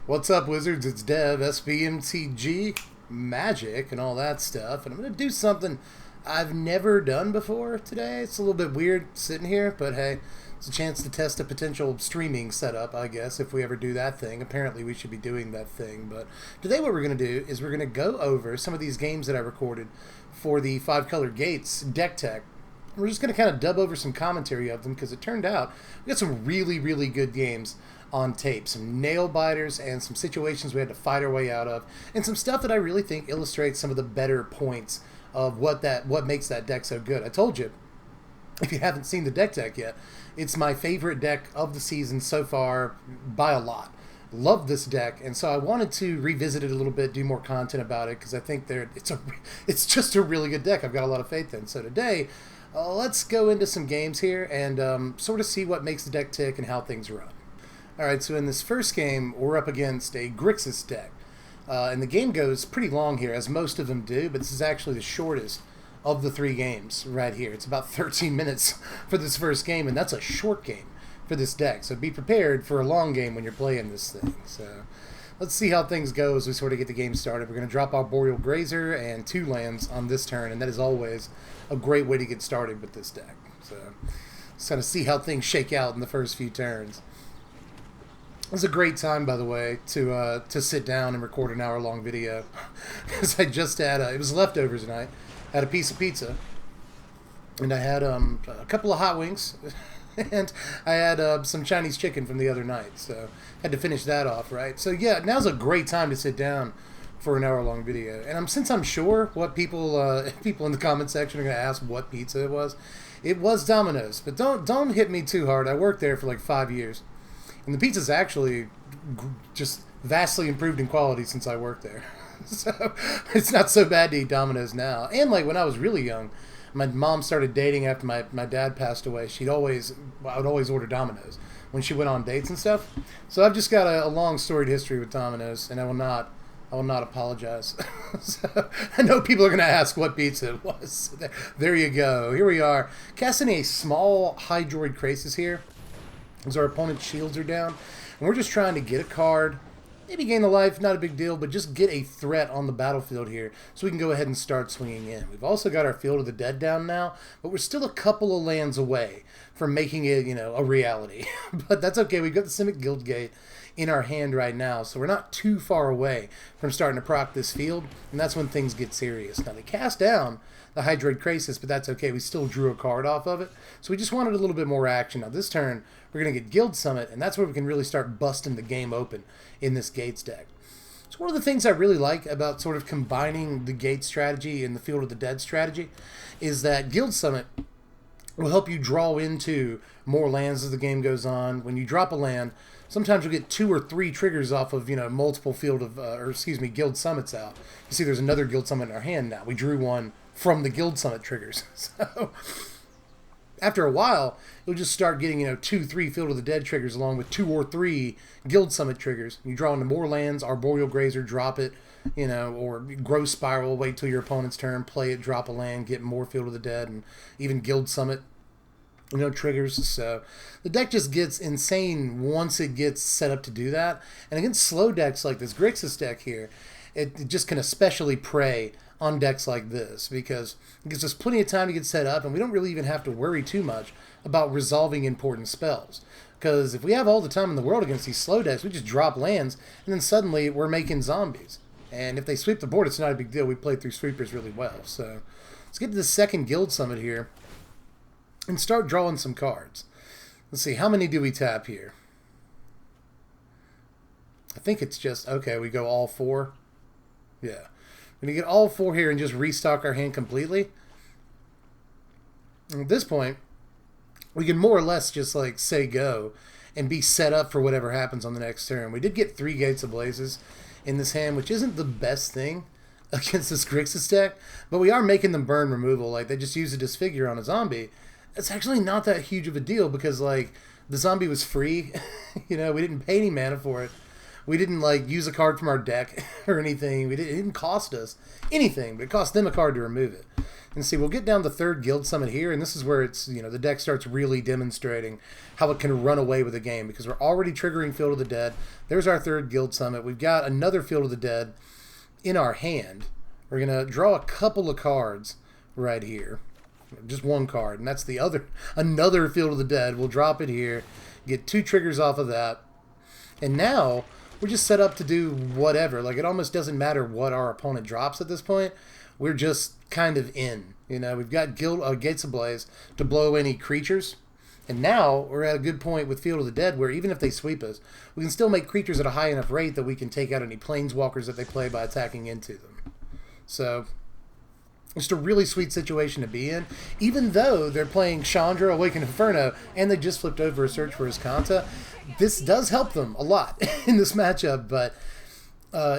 What's up, Wizards? It's Dev, Mtg, Magic, and all that stuff. And I'm going to do something I've never done before today. It's a little bit weird sitting here, but hey, it's a chance to test a potential streaming setup, I guess, if we ever do that thing. Apparently, we should be doing that thing. But today what we're going to do is we're going to go over some of these games that I recorded for the 5-color Gates Deck Tech. We're just going to kind of dub over some commentary of them because it turned out we got some really, really good games on tape. Some nail biters and some situations we had to fight our way out of, and some stuff that I really think illustrates some of the better points of what makes that deck so good. I told you, if you haven't seen the deck deck yet, it's my favorite deck of the season so far by a lot. Love this deck, and so I wanted to revisit it a little bit, do more content about it, because I think it's just a really good deck. I've got a lot of faith in. So today, let's go into some games here and sort of see what makes the deck tick and how things run. Alright, so in this first game, we're up against a Grixis deck. And the game goes pretty long here, as most of them do, but this is actually the shortest of the 3 games right here. It's about 13 minutes for this first game, and that's a short game for this deck. So be prepared for a long game when you're playing this thing. So let's see how things go as we sort of get the game started. We're going to drop our Boreal Grazer and 2 lands on this turn, and that is always a great way to get started with this deck. So let's kind of see how things shake out in the first few turns. It was a great time, by the way, to sit down and record an hour-long video, because I just had it was leftovers tonight. I had a piece of pizza, and I had a couple of hot wings, and I had some Chinese chicken from the other night, so I had to finish that off, right? So yeah, now's a great time to sit down for an hour-long video, and since I'm sure what people in the comment section are going to ask what pizza it was Domino's, but don't hit me too hard. I worked there for like 5 years. And the pizza's actually just vastly improved in quality since I worked there. So it's not so bad to eat Domino's now. And like when I was really young, my mom started dating after my dad passed away. I would always order Domino's when she went on dates and stuff. So I've just got a long storied history with Domino's, and I will not apologize. So I know people are going to ask what pizza it was. There you go. Here we are. Casting a small Hydroid Grixis here, as our opponent's shields are down, and we're just trying to get a card, maybe gain a life, not a big deal, but just get a threat on the battlefield here so we can go ahead and start swinging in. We've also got our Field of the Dead down now, but we're still a couple of lands away from making it, a reality. But that's okay. We've got the Simic Guildgate in our hand right now, so we're not too far away from starting to proc this field, and that's when things get serious. Now, they cast down the Hydroid Grixis, but that's okay. We still drew a card off of it, so we just wanted a little bit more action. Now, this turn, we're going to get Guild Summit, and that's where we can really start busting the game open in this Gates deck. So one of the things I really like about sort of combining the Gate strategy and the Field of the Dead strategy is that Guild Summit will help you draw into more lands as the game goes on. When you drop a land, sometimes you'll get 2 or 3 triggers off of, multiple Guild Summits out. You see there's another Guild Summit in our hand now. We drew one from the Guild Summit triggers. So after a while, you'll just start getting, 2, 3 Field of the Dead triggers along with 2 or 3 Guild Summit triggers. You draw into more lands, Arboreal Grazer, drop it, or Growth Spiral, wait till your opponent's turn, play it, drop a land, get more Field of the Dead, and even Guild Summit, triggers. So the deck just gets insane once it gets set up to do that. And against slow decks like this Grixis deck here, it just can especially prey on decks like this because it gives us plenty of time to get set up, and we don't really even have to worry too much about resolving important spells. Because if we have all the time in the world against these slow decks, we just drop lands, and then suddenly we're making zombies. And if they sweep the board, it's not a big deal. We played through sweepers really well. So let's get to the second Guild Summit here and start drawing some cards. Let's see, how many do we tap here? I think it's just, okay, we go all 4. Yeah. We're going to get all 4 here and just restock our hand completely. And at this point, we can more or less just like say go and be set up for whatever happens on the next turn. We did get 3 Gates of Blazes in this hand, which isn't the best thing against this Grixis deck, but we are making them burn removal. Like, they just use a Disfigure on a zombie. It's actually not that huge of a deal because, like, the zombie was free. We didn't pay any mana for it. We didn't, like, use a card from our deck or anything. It didn't cost us anything, but it cost them a card to remove it. And see, we'll get down the third guild summit here, and this is where it's, you know, the deck starts really demonstrating how it can run away with the game, because we're already triggering Field of the Dead. There's our third guild summit. We've got another Field of the Dead in our hand. We're going to draw a couple of cards right here. Just one card, and that's the another Field of the Dead. We'll drop it here, get 2 triggers off of that, and now we're just set up to do whatever. Like, it almost doesn't matter what our opponent drops at this point. We're just kind of in. You know, we've got Gates Ablaze to blow any creatures. And now we're at a good point with Field of the Dead where even if they sweep us, we can still make creatures at a high enough rate that we can take out any planeswalkers that they play by attacking into them. So, just a really sweet situation to be in. Even though they're playing Chandra, Awakened Inferno, and they just flipped over a Search for Azcanta, this does help them a lot in this matchup, but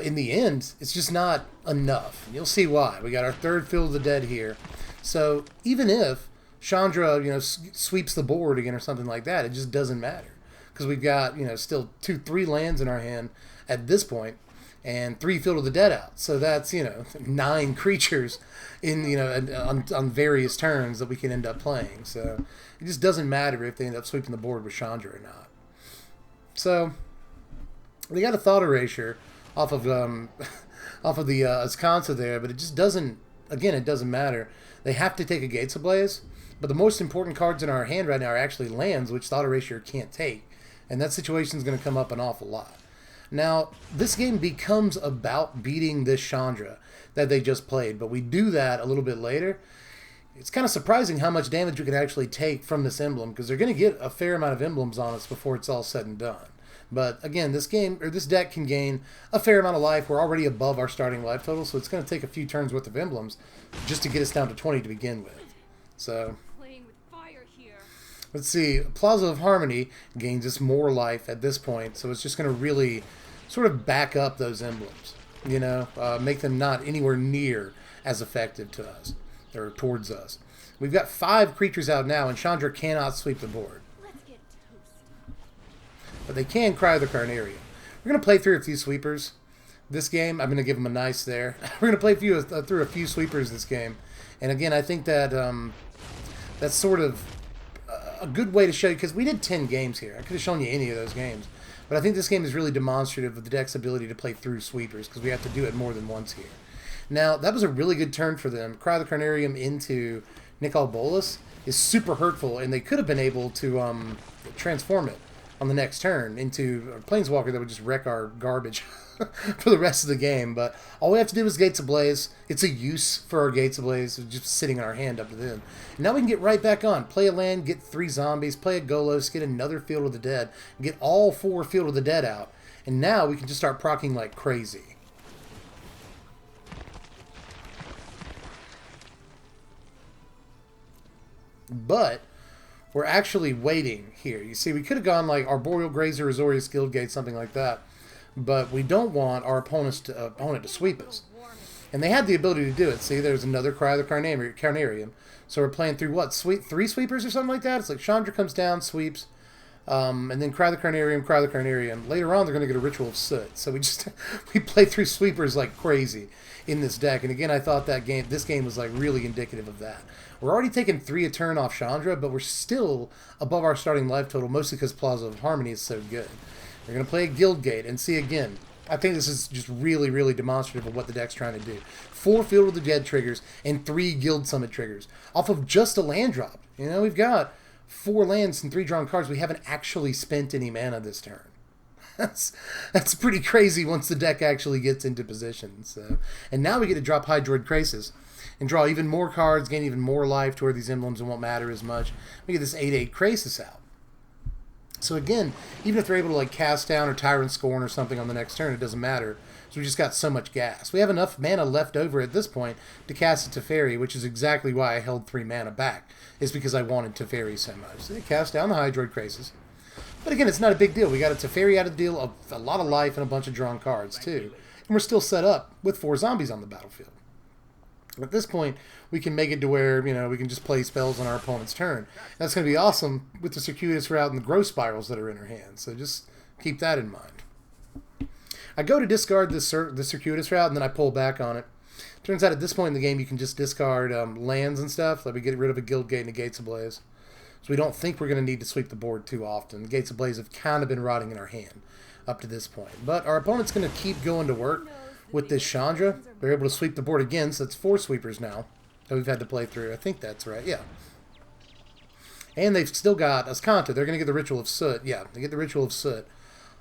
in the end, it's just not enough. You'll see why. We got our third Field of the Dead here. So even if Chandra, you know, sweeps the board again or something like that, it just doesn't matter. Because we've got, you know, still 3 lands in our hand at this point, and 3 Field of the Dead out. So that's, you know, 9 creatures in, you know, on various turns that we can end up playing. So it just doesn't matter if they end up sweeping the board with Chandra or not. So we got a Thought Erasure off of the Azcanta there, but it just doesn't, again, it doesn't matter. They have to take a Gates Ablaze, but the most important cards in our hand right now are actually lands, which Thought Erasure can't take, and that situation is going to come up an awful lot. Now, this game becomes about beating this Chandra that they just played, but we do that a little bit later. It's kind of surprising how much damage we can actually take from this emblem, because they're going to get a fair amount of emblems on us before it's all said and done. But again, this deck can gain a fair amount of life. We're already above our starting life total, so it's going to take a few turns worth of emblems just to get us down to 20 to begin with. So, let's see. Plaza of Harmony gains us more life at this point, so it's just going to really sort of back up those emblems, you know, make them not anywhere near as effective to us or towards us. We've got 5 creatures out now, and Chandra cannot sweep the board. But they can Cry the Carnarium. We're going to play through a few sweepers this game. I'm going to give them a nice there. We're going to play through a few sweepers this game. And again, I think that that's sort of a good way to show you, because we did 10 games here. I could have shown you any of those games. But I think this game is really demonstrative of the deck's ability to play through sweepers, because we have to do it more than once here. Now, that was a really good turn for them. Cry the Carnarium into Nicol Bolas is super hurtful, and they could have been able to transform it on the next turn into a Planeswalker that would just wreck our garbage for the rest of the game. But all we have to do is Gates Ablaze. It's a use for our Gates Ablaze, just sitting in our hand up to then. And now we can get right back on. Play a land, get 3 zombies, play a Golos, get another Field of the Dead, get all 4 Field of the Dead out. And now we can just start proccing like crazy. But we're actually waiting here. You see, we could have gone like Arboreal Grazer, Azorius Guildgate, something like that. But we don't want our opponent to sweep us. And they had the ability to do it. See, there's another Cry of the Carnarium. So we're playing through, what, 3 sweepers or something like that? It's like Chandra comes down, sweeps, and then Cry of the Carnarium, Cry of the Carnarium. Later on, they're going to get a Ritual of Soot. So we play through sweepers like crazy in this deck. And again, I thought this game was like really indicative of that. We're already taking 3 a turn off Chandra, but we're still above our starting life total, mostly because Plaza of Harmony is so good. We're going to play a Guildgate, and see again, I think this is just really, really demonstrative of what the deck's trying to do. 4 Field of the Dead triggers and 3 Guild Summit triggers off of just a land drop. You know, we've got 4 lands and 3 drawn cards. We haven't actually spent any mana this turn. That's pretty crazy once the deck actually gets into position. So, and now we get to drop Hydroid Grixis and draw even more cards, gain even more life to where these emblems won't matter as much. We get this 8/8 Grixis out. So again, even if they're able to like cast down or Tyrant Scorn or something on the next turn, it doesn't matter. So we just got so much gas. We have enough mana left over at this point to cast a Teferi, which is exactly why I held 3 mana back. It's because I wanted Teferi so much. So they cast down the Hydroid Grixis. But again, it's not a big deal. We got a Teferi out of the deal, a lot of life, and a bunch of drawn cards too. And we're still set up with 4 zombies on the battlefield. At this point, we can make it to where, you know, we can just play spells on our opponent's turn. That's going to be awesome with the Circuitous Route and the Growth Spirals that are in our hand. So just keep that in mind. I go to discard the Circuitous Route, and then I pull back on it. Turns out at this point in the game, you can just discard lands and stuff. Like we get rid of a Guild Gate and a Gates Ablaze. So we don't think we're going to need to sweep the board too often. The Gates Ablaze have kind of been rotting in our hand up to this point. But our opponent's going to keep going to work with this Chandra. They're able to sweep the board again, so that's 4 sweepers now that we've had to play through. I think that's right, yeah. And they've still got Ascanta. They're going to get the Ritual of Soot. Yeah, they get the Ritual of Soot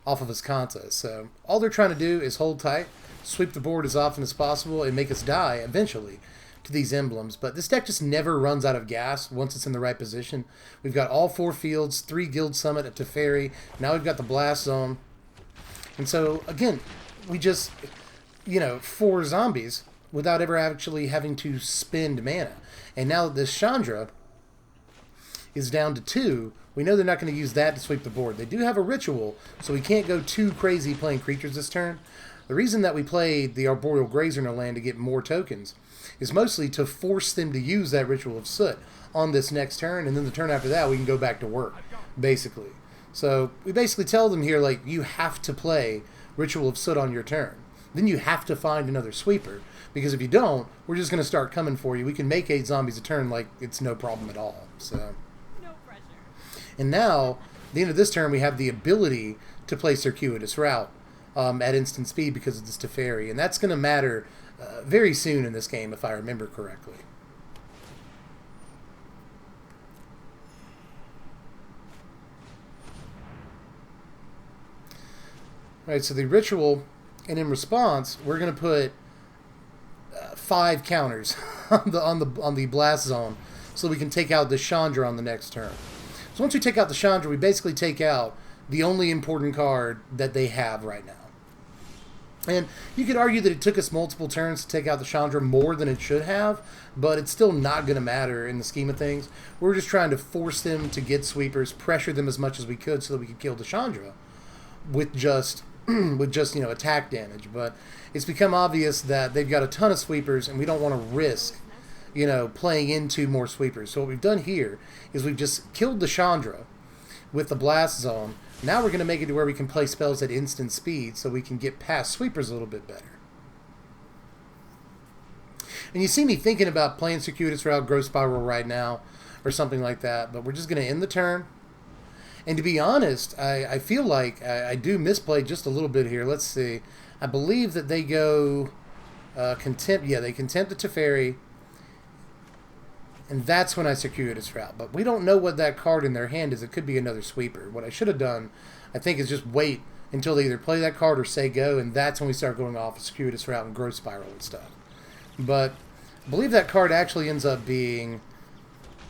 off of Ascanta. So all they're trying to do is hold tight, sweep the board as often as possible, and make us die eventually to these emblems. But this deck just never runs out of gas once it's in the right position. We've got all 4 fields, 3 Guild Summit, a Teferi. Now we've got the Blast Zone. And so, again, we just, 4 zombies without ever actually having to spend mana. And now that this Chandra is down to 2, we know they're not going to use that to sweep the board. They do have a Ritual, so we can't go too crazy playing creatures this turn. The reason that we played the Arboreal Grazer in our land to get more tokens is mostly to force them to use that Ritual of Soot on this next turn, and then the turn after that we can go back to work, basically. So we basically tell them here, like, you have to play Ritual of Soot on your turn. Then you have to find another sweeper, because if you don't, we're just going to start coming for you. We can make 8 zombies a turn like it's no problem at all. So, no pressure. And now, at the end of this turn, we have the ability to play Circuitous Route at instant speed because of this Teferi, and that's going to matter very soon in this game, if I remember correctly. Alright, so the Ritual, and in response, we're going to put 5 counters on the Blast Zone so we can take out the Chandra on the next turn. So once we take out the Chandra, we basically take out the only important card that they have right now. And you could argue that it took us multiple turns to take out the Chandra more than it should have, but it's still not going to matter in the scheme of things. We're just trying to force them to get sweepers, pressure them as much as we could so that we could kill the Chandra with just attack damage. But it's become obvious that they've got a ton of sweepers, and we don't want to risk, playing into more sweepers. So what we've done here is we've just killed the Chandra with the Blast Zone. Now we're going to make it to where we can play spells at instant speed so we can get past sweepers a little bit better. And you see me thinking about playing Circuitous Route, Growth Spiral right now, or something like that, but we're just going to end the turn. And to be honest, I feel like I do misplay just a little bit here. Let's see. I believe that they go Contempt. Yeah, they Contempt the Teferi. And that's when I Circuitous Route. But we don't know what that card in their hand is. It could be another sweeper. What I should have done, I think, is just wait until they either play that card or say go, and that's when we start going off a Circuitous Route and Growth Spiral and stuff. But I believe that card actually ends up being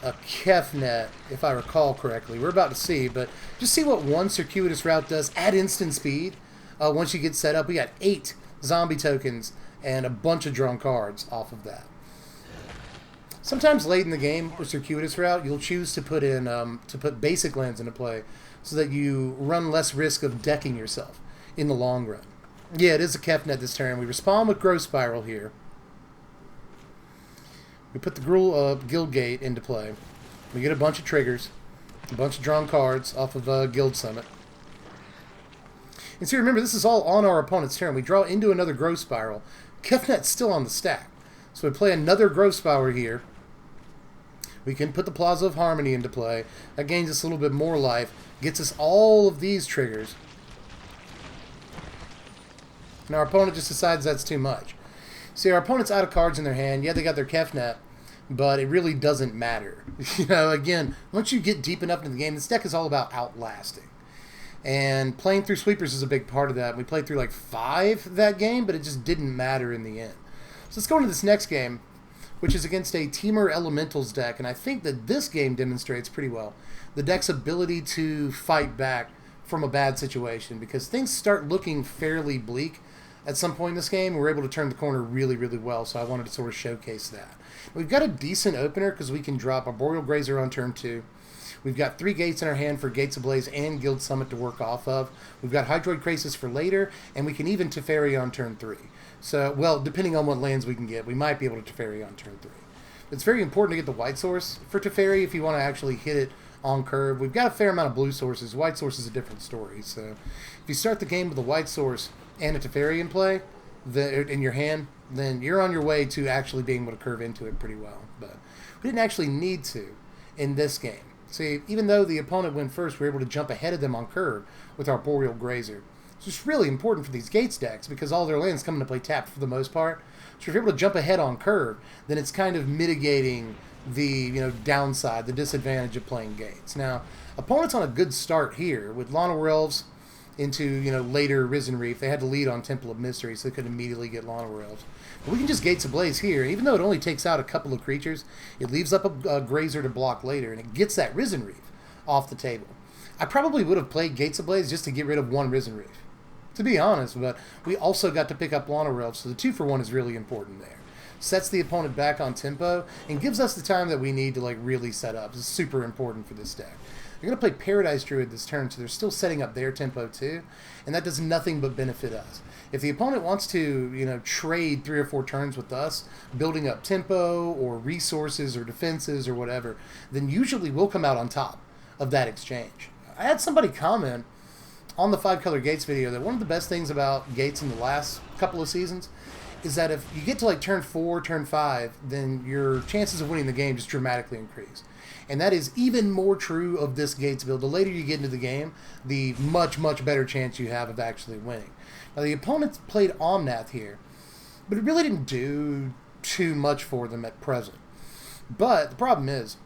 a Kefnet, if I recall correctly. We're about to see, but just see what one Circuitous Route does at instant speed. Once you get set up, we got 8 zombie tokens and a bunch of drawn cards off of that. Sometimes late in the game with Circuitous Route, you'll choose to put in basic lands into play so that you run less risk of decking yourself in the long run. Yeah, it is a Kefnet this turn. We respond with Growth Spiral here. We put the Guild Gate into play. We get a bunch of triggers, a bunch of drawn cards off of Guild Summit. And so remember, this is all on our opponent's turn. We draw into another Growth Spiral. Kefnet's still on the stack. So we play another Growth Spiral here. We can put the Plaza of Harmony into play. That gains us a little bit more life. Gets us all of these triggers. And our opponent just decides that's too much. See, our opponent's out of cards in their hand. Yeah, they got their Kefnet, but it really doesn't matter. Again, once you get deep enough into the game, this deck is all about outlasting. And playing through sweepers is a big part of that. We played through like 5 that game, but it just didn't matter in the end. So let's go into this next game, which is against a Temur Elementals deck, and I think that this game demonstrates pretty well the deck's ability to fight back from a bad situation, because things start looking fairly bleak at some point in this game, and we're able to turn the corner really, really well, so I wanted to sort of showcase that. We've got a decent opener because we can drop Arboreal Grazer on turn 2. We've got 3 gates in our hand for Gates Ablaze and Guild Summit to work off of. We've got Hydroid Grixis for later, and we can even Teferi on turn 3. So, well, depending on what lands we can get, we might be able to Teferi on turn 3. It's very important to get the white source for Teferi if you want to actually hit it on curve. We've got a fair amount of blue sources. White source is a different story. So if you start the game with a white source and a Teferi in play, in your hand, then you're on your way to actually being able to curve into it pretty well. But we didn't actually need to in this game. See, even though the opponent went first, we were able to jump ahead of them on curve with our Boreal Grazer. So it's really important for these Gates decks because all their lands come into play tapped for the most part. So if you're able to jump ahead on curve, then it's kind of mitigating the downside, the disadvantage of playing Gates. Now, opponents on a good start here with Llanowar Elves into later Risen Reef. They had to lead on Temple of Mystery, so they could immediately get Llanowar Elves. But we can just Gates Ablaze here, and even though it only takes out a couple of creatures, it leaves up a Grazer to block later, and it gets that Risen Reef off the table. I probably would have played Gates Ablaze just to get rid of one Risen Reef, to be honest, but we also got to pick up Llanowar Elves, so the 2-for-1 is really important there. Sets the opponent back on tempo, and gives us the time that we need to really set up. This is super important for this deck. They're going to play Paradise Druid this turn, so they're still setting up their tempo too, and that does nothing but benefit us. If the opponent wants to, trade 3 or 4 turns with us, building up tempo or resources or defenses or whatever, then usually we'll come out on top of that exchange. I had somebody comment on the 5-color Gates video that one of the best things about Gates in the last couple of seasons is that if you get to turn 4, turn 5, then your chances of winning the game just dramatically increase. And that is even more true of this Gates build. The later you get into the game, the much, much better chance you have of actually winning. Now, the opponents played Omnath here, but it really didn't do too much for them at present. But the problem is,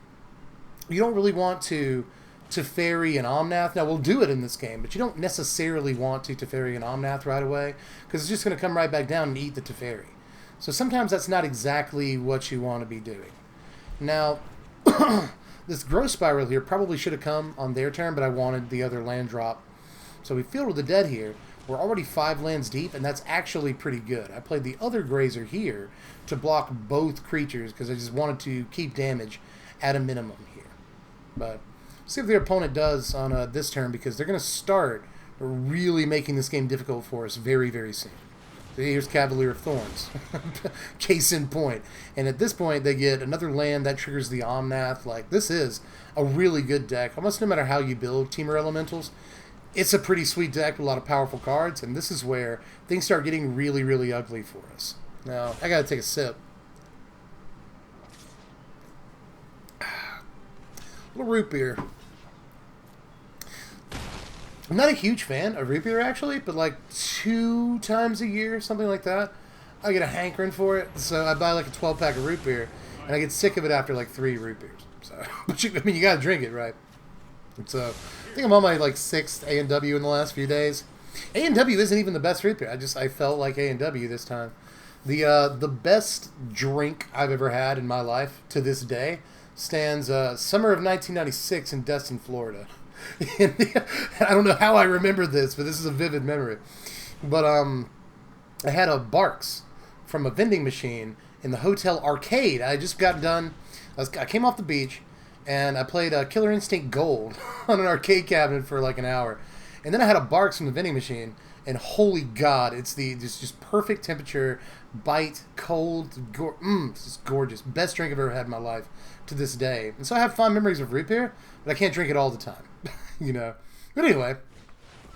you don't really want to Teferi an Omnath. Now, we'll do it in this game, but you don't necessarily want to Teferi an Omnath right away, because it's just going to come right back down and eat the Teferi. So sometimes that's not exactly what you want to be doing. Now, this Growth Spiral here probably should have come on their turn, but I wanted the other land drop. So we Field with the Dead here. We're already 5 lands deep, and that's actually pretty good. I played the other Grazer here to block both creatures because I just wanted to keep damage at a minimum here. But see what their opponent does on this turn, because they're going to start really making this game difficult for us very, very soon. So here's Cavalier of Thorns. Case in point. And at this point, they get another land that triggers the Omnath. This is a really good deck. Almost no matter how you build Temur Elementals, it's a pretty sweet deck with a lot of powerful cards, and this is where things start getting really, really ugly for us. Now, I gotta take a sip. A little root beer. I'm not a huge fan of root beer, actually, but 2 times a year, something like that, I get a hankering for it. So I buy a 12-pack of root beer, and I get sick of it after 3 root beers. So, but you gotta drink it, right? So I think I'm on my 6th A&W in the last few days. A&W isn't even the best root beer. I felt like A&W this time. The best drink I've ever had in my life to this day stands summer of 1996 in Destin, Florida. And I don't know how I remember this, but this is a vivid memory. But I had a Barks from a vending machine in the hotel arcade. I just got done. I came off the beach, and I played Killer Instinct Gold on an arcade cabinet for an hour. And then I had a Barks from the vending machine, and holy God, it's just perfect temperature, bite, cold, it's just gorgeous. Best drink I've ever had in my life to this day. And so I have fond memories of root beer, but I can't drink it all the time, But anyway,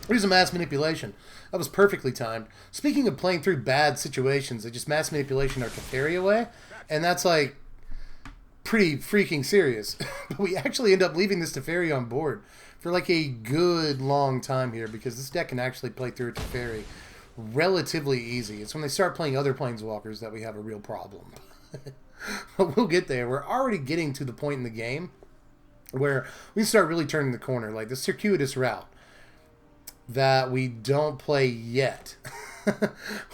here's a mass manipulation. That was perfectly timed. Speaking of playing through bad situations, they just mass manipulation our Teferi away, and that's pretty freaking serious. But we actually end up leaving this Teferi on board for a good long time here, because this deck can actually play through a Teferi relatively easy. It's when they start playing other Planeswalkers that we have a real problem. But we'll get there. We're already getting to the point in the game where we start really turning the corner. The circuitous route that we don't play yet.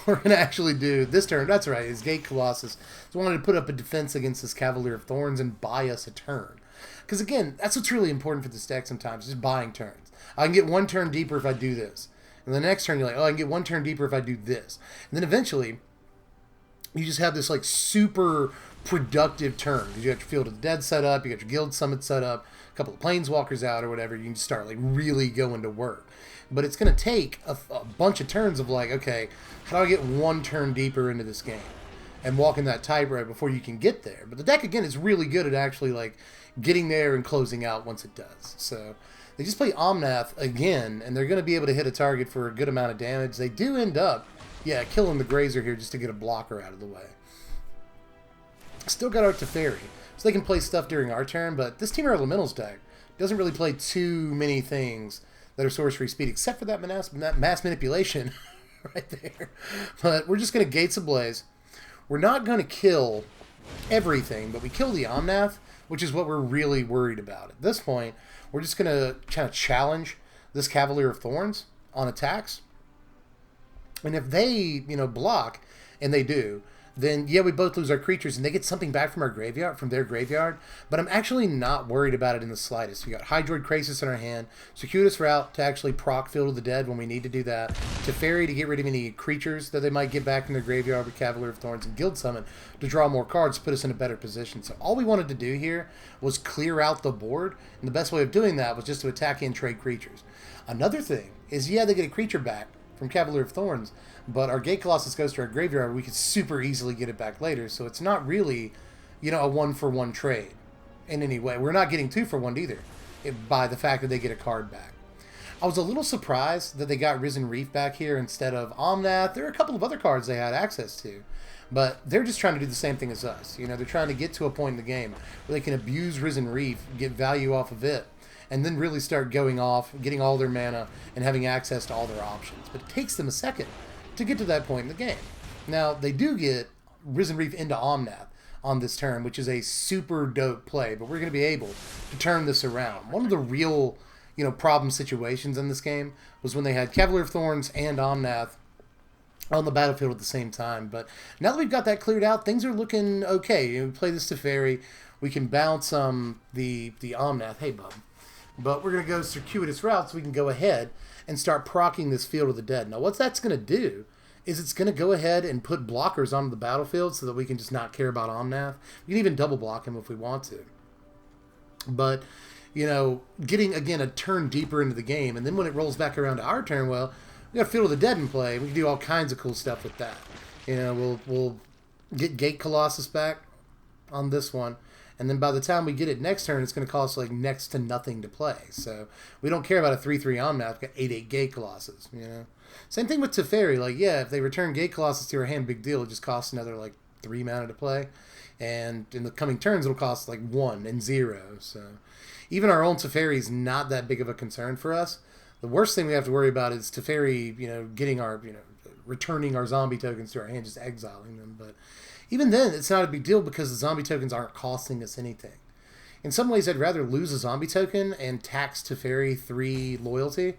We're going to actually do this turn. That's right. It's Gate Colossus. So I wanted to put up a defense against this Cavalier of Thorns and buy us a turn. Because, again, that's what's really important for this deck sometimes, just buying turns. I can get 1 turn deeper if I do this. And the next turn, you're like, oh, I can get 1 turn deeper if I do this. And then eventually, you just have this, super productive turn. Because you got your Field of the Dead set up, you got your Guild Summit set up, a couple of Planeswalkers out or whatever. You can start, really going to work. But it's going to take a bunch of turns of okay, how do I get 1 turn deeper into this game? And walking that tightrope before you can get there. But the deck, again, is really good at actually, getting there and closing out once it does. So they just play Omnath again, and they're going to be able to hit a target for a good amount of damage. They do end up Yeah, killing the Grazer here just to get a blocker out of the way. Still got our Teferi, so they can play stuff during our turn, but this Temur Elementals deck doesn't really play too many things that are sorcery speed, except for that mass manipulation right there. But we're just going to Gates Ablaze. We're not going to kill everything, but we kill the Omnath, which is what we're really worried about. At this point, we're just going to kind of challenge this Cavalier of Thorns on attacks. And if they, you know, block, and they do, then yeah, we both lose our creatures, and they get something back from our graveyard, from their graveyard. But I'm actually not worried about it in the slightest. We got Hydroid Grixis in our hand, Circuitous Route to actually proc Field of the Dead when we need to do that, Teferi to get rid of any creatures that they might get back from their graveyard with Cavalier of Thorns, and Guild Summon to draw more cards, put us in a better position. So all we wanted to do here was clear out the board, and the best way of doing that was just to attack and trade creatures. Another thing is, yeah, they get a creature back from Cavalier of Thorns, but our Gate Colossus goes to our graveyard. We could super easily get it back later, so it's not really, you know, a one-for-one trade in any way. We're not getting two-for-one either by the fact that they get a card back. I was a little surprised that they got Risen Reef back here instead of Omnath. There are a couple of other cards they had access to, but they're just trying to do the same thing as us. You know, they're trying to get to a point in the game where they can abuse Risen Reef, get value off of it, and then really start going off, getting all their mana, and having access to all their options. But it takes them a second to get to that point in the game. Now, they do get Risen Reef into Omnath on this turn, which is a super dope play, but we're going to be able to turn this around. One of the real, you know, problem situations in this game was when they had Cavalier of Thorns and Omnath on the battlefield at the same time. But now that we've got that cleared out, things are looking okay. You know, we play this Teferi, we can bounce the Omnath. Hey, bub. But we're going to go Circuitous Route so we can go ahead and start proccing this Field of the Dead. Now, what that's going to do is it's going to go ahead and put blockers onto the battlefield so that we can just not care about Omnath. We can even double block him if we want to. But, you know, getting, again, a turn deeper into the game, and then when it rolls back around to our turn, well, we got Field of the Dead in play. We can do all kinds of cool stuff with that. You know, we'll get Gate Colossus back on this one. And then by the time we get it next turn, it's going to cost like next to nothing to play. So we don't care about a 3-3 Omnath. We've got 8-8 Gate Colossus, you know. Same thing with Teferi. Like, yeah, if they return Gate Colossus to our hand, big deal. It just costs another like 3 mana to play. And in the coming turns, it'll cost like 1 and 0. So even our own Teferi is not that big of a concern for us. The worst thing we have to worry about is Teferi, you know, getting our, you know, returning our zombie tokens to our hand, just exiling them. But even then, it's not a big deal because the zombie tokens aren't costing us anything. In some ways, I'd rather lose a zombie token and tax Teferi 3 loyalty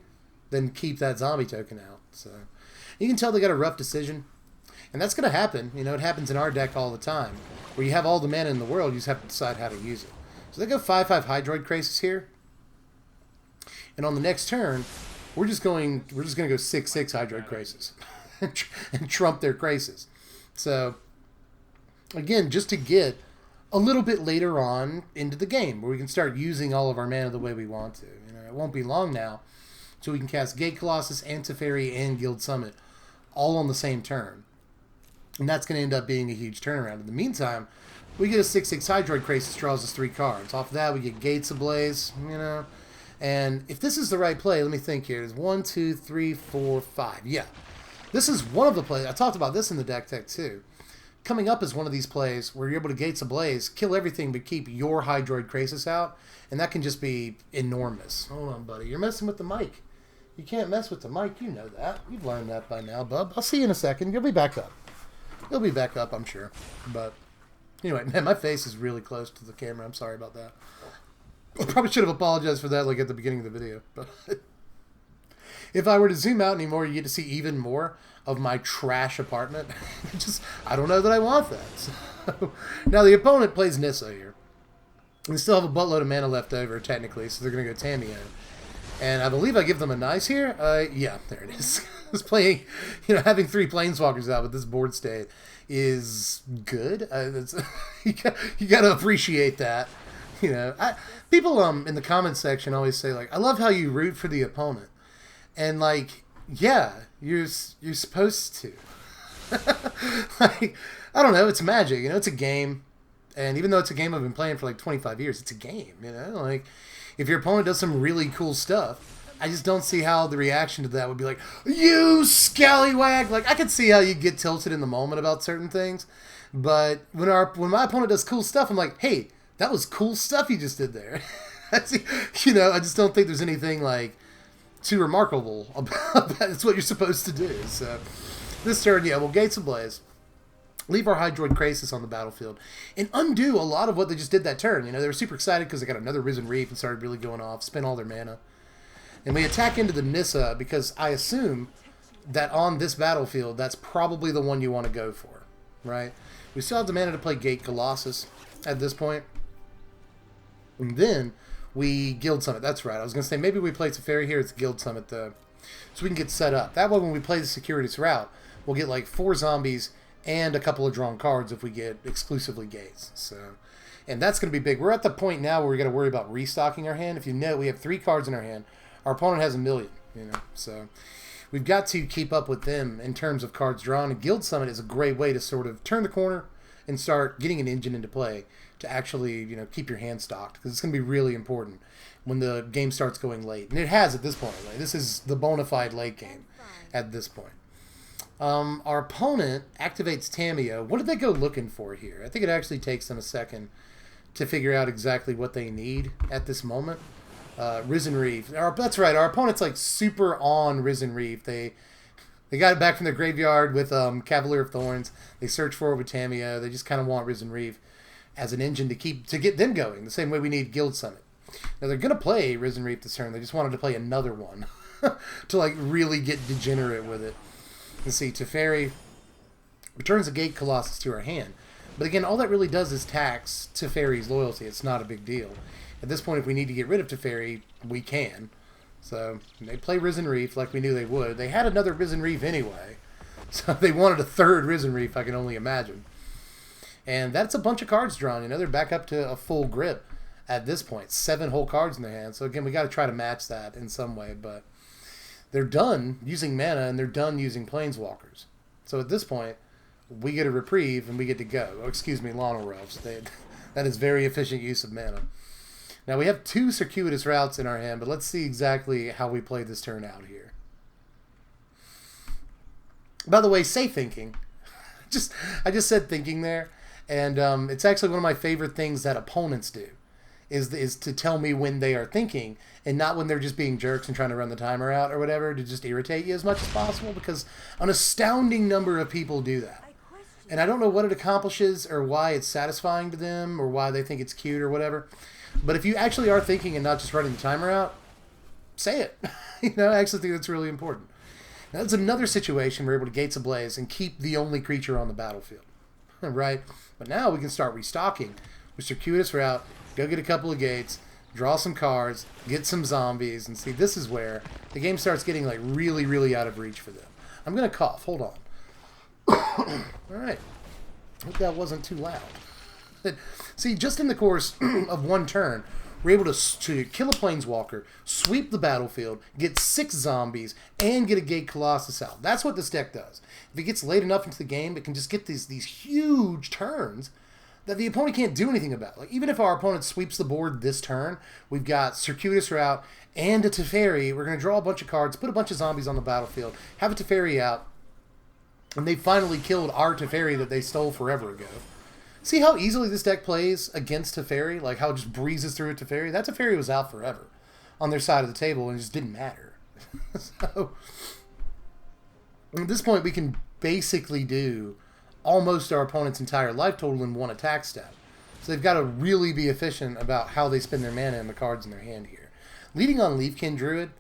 than keep that zombie token out. So you can tell they got a rough decision. And that's going to happen. You know, it happens in our deck all the time. Where you have all the mana in the world, you just have to decide how to use it. So they go 5-5 Hydroid Grixis here. And on the next turn, we're just going to go 6-6 Hydroid Grixis and trump their Grixis. So again, just to get a little bit later on into the game where we can start using all of our mana the way we want to. You know, it won't be long now so we can cast Gate Colossus and Teferi and Guild Summit all on the same turn. And that's going to end up being a huge turnaround. In the meantime, we get a 6-6 Hydroid Grixis, draws us 3 cards. Off of that, we get Gates Ablaze, you know. And if this is the right play, let me think here. There's 1, 2, 3, 4, 5. Yeah. This is one of the plays. I talked about this in the deck tech too. Coming up is one of these plays where you're able to Gates Ablaze, kill everything but keep your Hydroid Grixis out, and that can just be enormous. Hold on, buddy. You're messing with the mic. You can't mess with the mic. You know that. You've learned that by now, bub. I'll see you in a second. You'll be back up. You'll be back up, I'm sure. But anyway, man, my face is really close to the camera. I'm sorry about that. I probably should have apologized for that like at the beginning of the video. But if I were to zoom out anymore, you get to see even more of my trash apartment. I don't know that I want that. So, now the opponent plays Nissa here. They still have a buttload of mana left over, technically, so they're going to go Tamiyo. And I believe I give them a nice here. Yeah, there it is. Just playing, you know, having 3 Planeswalkers out with this board state is good. You got to appreciate that. You know, people in the comments section always say, like, I love how you root for the opponent. And, like, yeah, you're supposed to. Like, I don't know, it's Magic, you know, it's a game. And even though it's a game I've been playing for like 25 years, it's a game, you know? Like, if your opponent does some really cool stuff, I just don't see how the reaction to that would be like, you scallywag. Like, I could see how you get tilted in the moment about certain things. But when my opponent does cool stuff, I'm like, hey, that was cool stuff you just did there. You know, I just don't think there's anything like too remarkable about that. It's what you're supposed to do. So this turn, yeah, we'll Gates Ablaze, leave our Hydroid Grixis on the battlefield, and undo a lot of what they just did that turn. You know, they were super excited because they got another Risen Reef and started really going off, spent all their mana. And we attack into the Nissa because I assume that on this battlefield, that's probably the one you want to go for, right? We still have the mana to play Gate Colossus at this point. And then we Guild Summit. That's right. I was going to say maybe we play Teferi here. It's Guild Summit, though. So we can get set up. That way, when we play the Circuitous route, we'll get like 4 zombies and a couple of drawn cards if we get exclusively Gates. So, and that's going to be big. We're at the point now where we're going to worry about restocking our hand. If you know, we have 3 cards in our hand. Our opponent has 1 million, you know. So we've got to keep up with them in terms of cards drawn. And Guild Summit is a great way to sort of turn the corner and start getting an engine into play to actually, you know, keep your hand stocked, because it's going to be really important when the game starts going late. And it has at this point. Like, this is the bona fide late game at this point. Our opponent activates Tamiyo. What did they go looking for here? I think it actually takes them a second to figure out exactly what they need at this moment. Risen Reef. That's right. Our opponent's like super on Risen Reef. They got it back from their graveyard with Cavalier of Thorns. They search for it with Tamiyo. They just kind of want Risen Reef as an engine to get them going, the same way we need Guild Summit. Now, they're going to play Risen Reef this turn. They just wanted to play another one to like really get degenerate with it. And see, Teferi returns a Gate Colossus to our hand. But again, all that really does is tax Teferi's loyalty. It's not a big deal. At this point, if we need to get rid of Teferi, we can. So they play Risen Reef like we knew they would. They had another Risen Reef anyway. So they wanted a 3rd Risen Reef, I can only imagine. And that's a bunch of cards drawn. You know, they're back up to a full grip at this point. 7 whole cards in their hand. So again, we got to try to match that in some way. But they're done using mana, and they're done using Planeswalkers. So at this point, we get a reprieve, and we get to go. Oh, excuse me, Lionel Ruffs. That is very efficient use of mana. Now, we have 2 Circuitous routes in our hand, but let's see exactly how we play this turn out here. By the way, say thinking. I just said thinking there. And it's actually one of my favorite things that opponents do, is to tell me when they are thinking, and not when they're just being jerks and trying to run the timer out or whatever to just irritate you as much as possible, because an astounding number of people do that. And I don't know what it accomplishes or why it's satisfying to them or why they think it's cute or whatever. But if you actually are thinking and not just running the timer out, say it. You know, I actually think that's really important. Now, that's another situation where we're able to Gates Ablaze and keep the only creature on the battlefield. Right? But now we can start restocking with Circuitous route, go get a couple of gates, draw some cards, get some zombies, and see, this is where the game starts getting like really, really out of reach for them. I'm going to cough. Hold on. Alright. Hope that wasn't too loud. See, just in the course of one turn, we're able to kill a Planeswalker, sweep the battlefield, get 6 zombies, and get a Gate Colossus out. That's what this deck does. If it gets late enough into the game, it can just get these huge turns that the opponent can't do anything about. Like, even if our opponent sweeps the board this turn, we've got Circuitous route and a Teferi. We're going to draw a bunch of cards, put a bunch of zombies on the battlefield, have a Teferi out, and they finally killed our Teferi that they stole forever ago. See how easily this deck plays against Teferi? Like how it just breezes through a Teferi? That Teferi was out forever on their side of the table and it just didn't matter. So, at this point, we can basically do almost our opponent's entire life total in one attack step. So they've got to really be efficient about how they spend their mana and the cards in their hand here. Leading on Leafkin Druid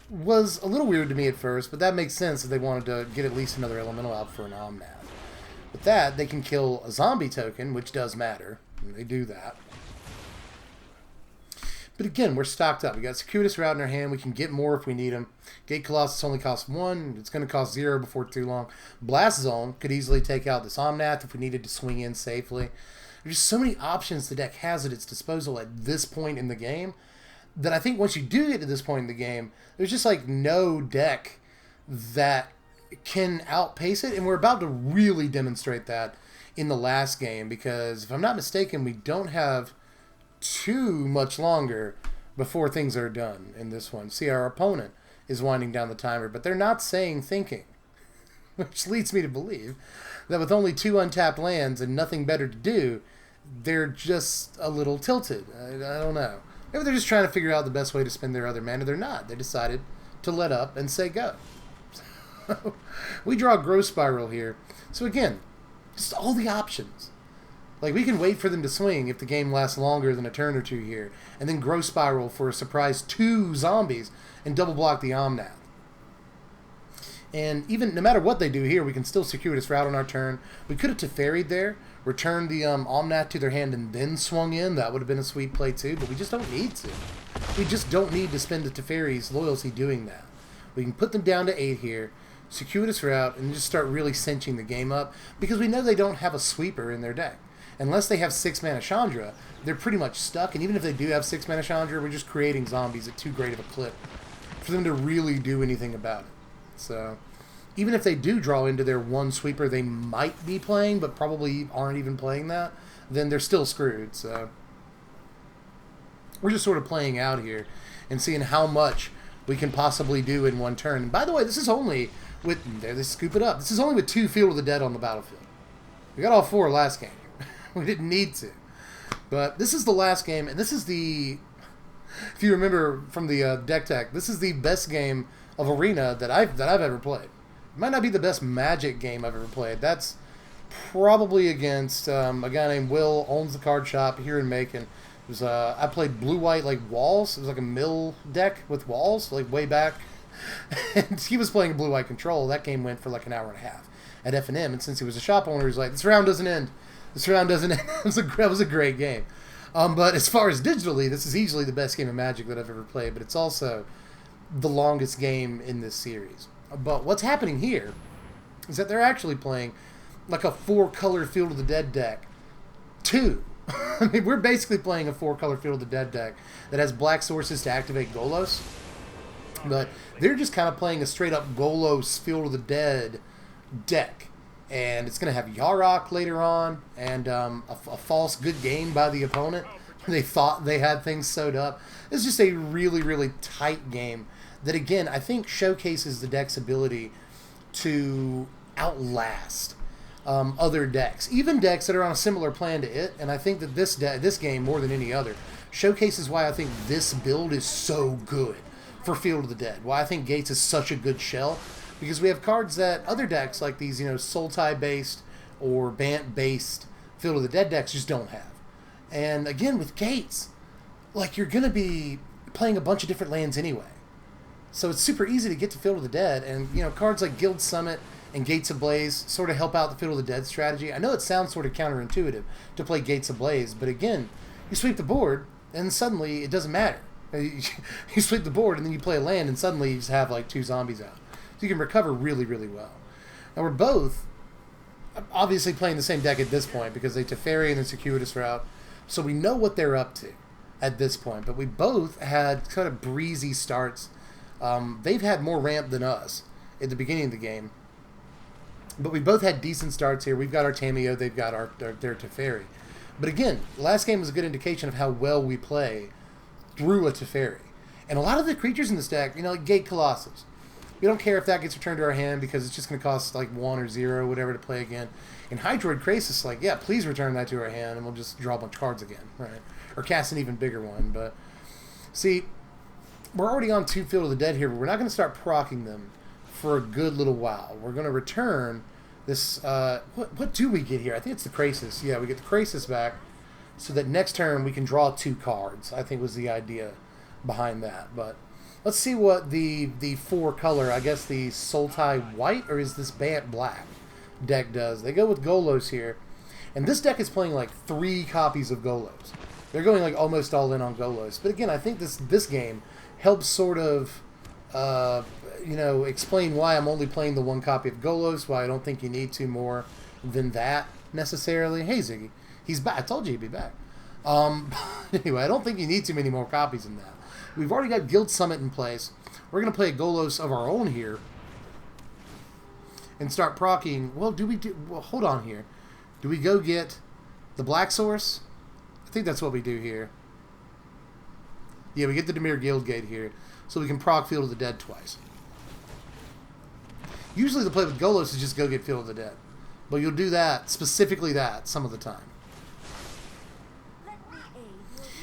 was a little weird to me at first, but that makes sense if they wanted to get at least another elemental out for an Omnath. With that, they can kill a zombie token, which does matter, and they do that. But again, we're stocked up. We got Circuitous route in our hand. We can get more if we need them. Gate Colossus only costs 1. It's going to cost 0 before too long. Blast Zone could easily take out this Omnath if we needed to swing in safely. There's just so many options the deck has at its disposal at this point in the game that I think once you do get to this point in the game, there's just like no deck that can outpace it, and we're about to really demonstrate that in the last game, because if I'm not mistaken, we don't have too much longer before things are done in this one. See, our opponent is winding down the timer, but they're not saying thinking, which leads me to believe that with only 2 untapped lands and nothing better to do, they're just a little tilted. I don't know. Maybe they're just trying to figure out the best way to spend their other mana. They're not. They decided to let up and say go. We draw Growth Spiral here. So again, just all the options. Like, we can wait for them to swing if the game lasts longer than a turn or two here, and then Growth Spiral for a surprise 2 zombies and double block the Omnath. And even no matter what they do here, we can still Circuitous Route on our turn. We could have Teferi'd there, returned the Omnath to their hand, and then swung in. That would have been a sweet play too, but we just don't need to. We just don't need to spend the Teferi's loyalty doing that. We can put them down to 8 here, Circuitous Route, and just start really cinching the game up, because we know they don't have a sweeper in their deck. Unless they have 6 mana Chandra, they're pretty much stuck, and even if they do have 6 mana Chandra, we're just creating zombies at too great of a clip for them to really do anything about it. So, even if they do draw into their one sweeper they might be playing, but probably aren't even playing that, then they're still screwed. So, we're just sort of playing out here and seeing how much we can possibly do in one turn. And by the way, this is only with, there they scoop it up, this is only with 2 Field of the Dead on the battlefield. We got all 4 last game. We didn't need to. But this is the last game, and this is the, if you remember from the Deck Tech, this is the best game of Arena that I've ever played. It might not be the best Magic game I've ever played. That's probably against a guy named Will, owns the card shop here in Macon. It was I played blue-white like walls. It was like a mill deck with walls, like way back. And he was playing blue-white control. That game went for like an hour and a half at F&M, and since he was a shop owner, he was like, this round doesn't end. This round doesn't end. That was a great game. But as far as digitally, this is easily the best game of Magic that I've ever played, but it's also the longest game in this series. But what's happening here is that they're actually playing like a 4-color Field of the Dead deck. 2. I mean, we're basically playing a 4-color Field of the Dead deck that has black sources to activate Golos. But they're just kind of playing a straight-up Golos Field of the Dead deck. And it's going to have Yarok later on, and a false good game by the opponent. They thought they had things sewed up. It's just a really, really tight game that, again, I think showcases the deck's ability to outlast other decks. Even decks that are on a similar plan to it, and I think that this game, more than any other, showcases why I think this build is so good for Field of the Dead. Why I think Gates is such a good shell. Because we have cards that other decks, like these, Sultai-based or Bant-based Field of the Dead decks, just don't have. And again, with Gates, like, you're going to be playing a bunch of different lands anyway. So it's super easy to get to Field of the Dead, and, cards like Guild Summit and Gates Ablaze sort of help out the Field of the Dead strategy. I know it sounds sort of counterintuitive to play Gates Ablaze, but again, you sweep the board, and suddenly it doesn't matter. You sweep the board, and then you play a land, and suddenly you just have, like, 2 zombies out. So you can recover really, really well. Now, we're both obviously playing the same deck at this point because they Teferi and then Circuitous Route. So we know what they're up to at this point. But we both had kind of breezy starts. They've had more ramp than us at the beginning of the game. But we both had decent starts here. We've got our Tamiyo. They've got their Teferi. But again, last game was a good indication of how well we play through a Teferi. And a lot of the creatures in this deck, like Gate Colossus. We don't care if that gets returned to our hand because it's just going to cost like 1 or 0, whatever, to play again. In Hydroid Grixis, like, yeah, please return that to our hand and we'll just draw a bunch of cards again, right? Or cast an even bigger one. But, see, we're already on 2 Field of the Dead here, but we're not going to start proccing them for a good little while. We're going to return this, what do we get here? I think it's the Grixis. Yeah, we get the Grixis back so that next turn we can draw 2 cards, I think was the idea behind that. But let's see what the 4-color, I guess the Sultai White, or is this Bant Black deck does. They go with Golos here. And this deck is playing like 3 copies of Golos. They're going like almost all in on Golos. But again, I think this game helps sort of, explain why I'm only playing the 1 copy of Golos, why I don't think you need 2 more than that necessarily. Hey, Ziggy. He's back. I told you he'd be back. Anyway, I don't think you need too many more copies than that. We've already got Guild Summit in place. We're going to play a Golos of our own here and start proccing. Well, hold on here. Do we go get the Black Source? I think that's what we do here. Yeah, we get the Temur Guildgate here, so we can proc Field of the Dead twice. Usually the play with Golos is just go get Field of the Dead. But you'll do that, specifically that, some of the time.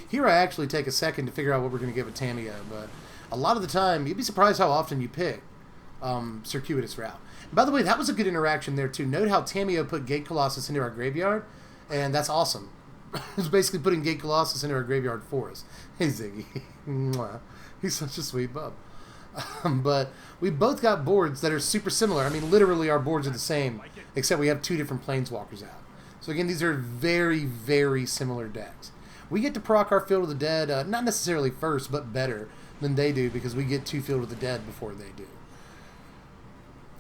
Here I actually take a second to figure out what we're going to get with Tamiyo, but a lot of the time, you'd be surprised how often you pick Circuitous Route. And by the way, that was a good interaction there too. Note how Tamiyo put Gate Colossus into our graveyard, and that's awesome. It's basically putting Gate Colossus into our graveyard for us. Hey Ziggy. Mwah. He's such a sweet bub. But we both got boards that are super similar. I mean, literally our boards are the same, except we have two different Planeswalkers out. So again, these are very, very similar decks. We get to proc our Field of the Dead, not necessarily first, but better than they do, because we get 2 Field of the Dead before they do.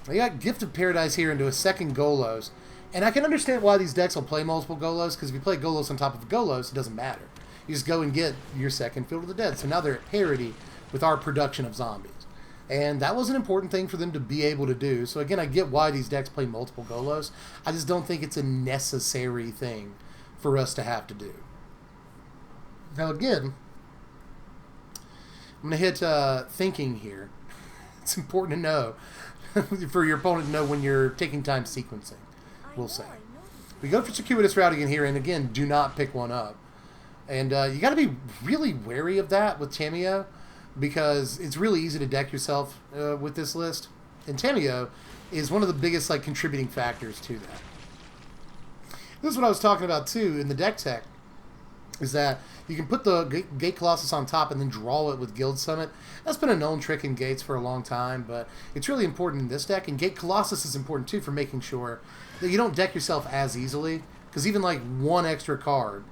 I got Gift of Paradise here into a second Golos, and I can understand why these decks will play multiple Golos, because if you play Golos on top of Golos, it doesn't matter. You just go and get your second Field of the Dead. So now they're at parity with our production of zombies. And that was an important thing for them to be able to do. So again, I get why these decks play multiple Golos. I just don't think it's a necessary thing for us to have to do. Now again, I'm going to hit thinking here. It's important to know, for your opponent to know when you're taking time sequencing, we'll say. We go for Circuitous Route again here, and again, do not pick one up. And you got to be really wary of that with Tamiyo, because it's really easy to deck yourself with this list. And Tamiyo is one of the biggest contributing factors to that. This is what I was talking about too in the deck tech, is that you can put the Gate Colossus on top and then draw it with Guild Summit. That's been a known trick in Gates for a long time, but it's really important in this deck. And Gate Colossus is important too for making sure that you don't deck yourself as easily, because even one extra card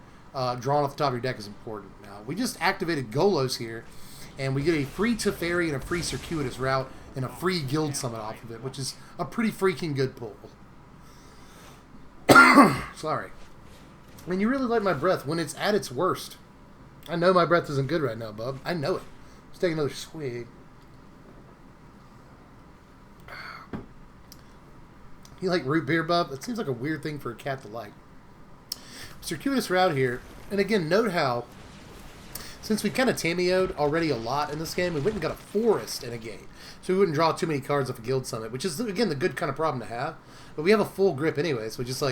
drawn off the top of your deck is important. Now, we just activated Golos here, and we get a free Teferi and a free Circuitous Route and a free Guild Summit off of it, which is a pretty freaking good pull. Sorry. I mean, you really like my breath when it's at its worst. I know my breath isn't good right now, bub. I know it. Let's take another swig. You like root beer, bub? It seems like a weird thing for a cat to like. Circuitous Route here. And again, note how, since we kind of Tamiyo'd already a lot in this game, we went and got a Forest and a Gate. So we wouldn't draw too many cards off a Guild Summit, which is, again, the good kind of problem to have. But we have a full grip anyway, so it just,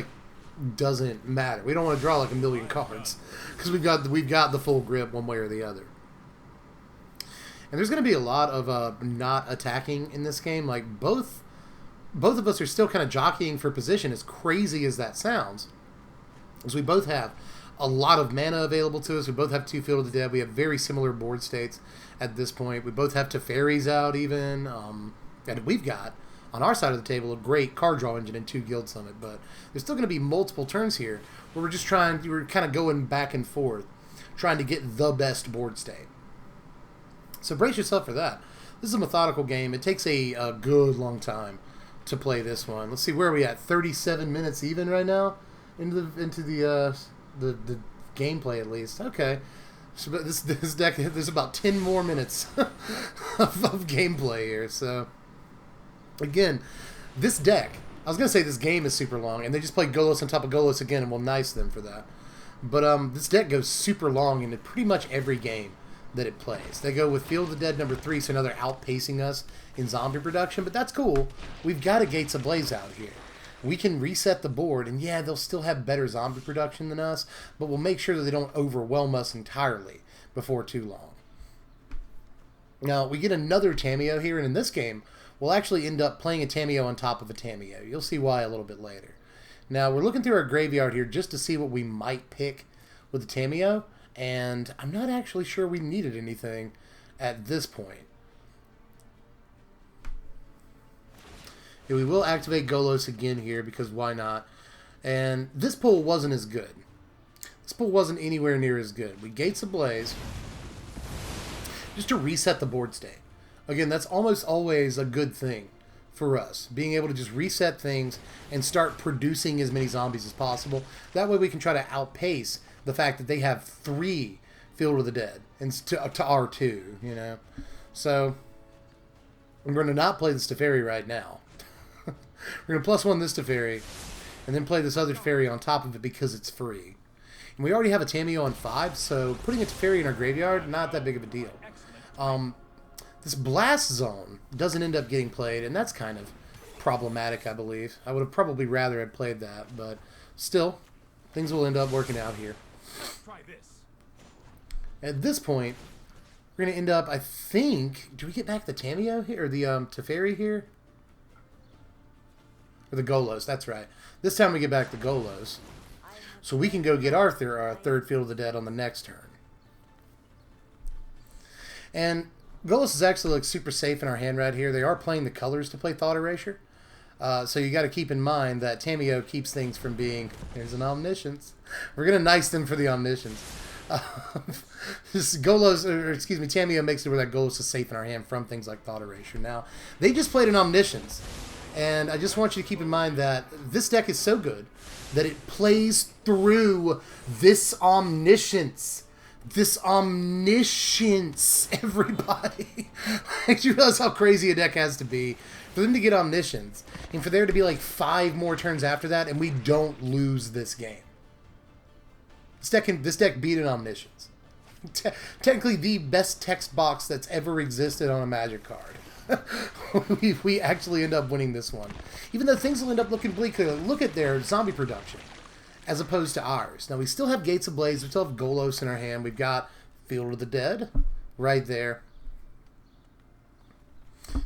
doesn't matter. We don't want to draw a million cards, because we've got the full grip one way or the other. And there's going to be a lot of not attacking in this game. Both of us are still kind of jockeying for position, as crazy as that sounds, because we both have a lot of mana available to us. We both have 2 Field of the Dead. We have very similar board states at this point. We both have Teferis out even. And we've got, on our side of the table, a great card draw engine and 2 Guild Summit. But there's still going to be multiple turns here where we're kind of going back and forth, trying to get the best board state. So brace yourself for that. This is a methodical game. It takes a good long time to play this one. Let's see, where are we at? 37 minutes even right now into the gameplay, at least. Okay. So this deck, there's about 10 more minutes of gameplay here. So again, this deck, I was going to say this game is super long, and they just play Golos on top of Golos again, and we'll nice them for that. But this deck goes super long into pretty much every game that it plays. They go with Field of the Dead number 3, so now they're outpacing us in zombie production, but that's cool. We've got a Gates Ablaze out here. We can reset the board, and yeah, they'll still have better zombie production than us, but we'll make sure that they don't overwhelm us entirely before too long. Now, we get another Tamiyo here, and in this game, we'll actually end up playing a Tamiyo on top of a Tamiyo. You'll see why a little bit later. Now, we're looking through our graveyard here just to see what we might pick with the Tamiyo, and I'm not actually sure we needed anything at this point. Yeah, we will activate Golos again here, because why not? And this pull wasn't as good. This pull wasn't anywhere near as good. We Gates Ablaze just to reset the board state. Again, that's almost always a good thing for us, being able to just reset things and start producing as many zombies as possible. That way we can try to outpace the fact that they have 3 Field of the Dead and to our 2, you know. So I'm going to not play this Teferi right now. We're going to +1 this Teferi and then play this other Teferi on top of it because it's free. And we already have a Tamiyo on 5, so putting a Teferi in our graveyard, not that big of a deal. This Blast Zone doesn't end up getting played, and that's kind of problematic, I believe. I would have probably rather had played that, but still, things will end up working out here. At this point, we're going to end up, I think... Do we get back the Tamiyo here? Or the Teferi here? Or the Golos, that's right. This time we get back the Golos. So we can go get our third Field of the Dead on the next turn. And Golos is actually like super safe in our hand right here. They are playing the colors to play Thought Erasure. So you got to keep in mind that Tamiyo keeps things from being... Here's an Omniscience. We're going to nice them for the Omniscience. This Golos, or excuse me, Tamiyo makes it where that Golos is safe in our hand from things like Thought Erasure. Now, they just played an Omniscience. And I just want you to keep in mind that this deck is so good that it plays through this Omniscience. This Omniscience, everybody. You realize how crazy a deck has to be for them to get Omniscience, and for there to be like 5 more turns after that, and we don't lose this game. This deck beat an Omniscience. Technically the best text box that's ever existed on a Magic card. we actually end up winning this one. Even though things will end up looking bleak. Look at their zombie production as opposed to ours. Now, we still have Gates of Blaze. We still have Golos in our hand. We've got Field of the Dead right there.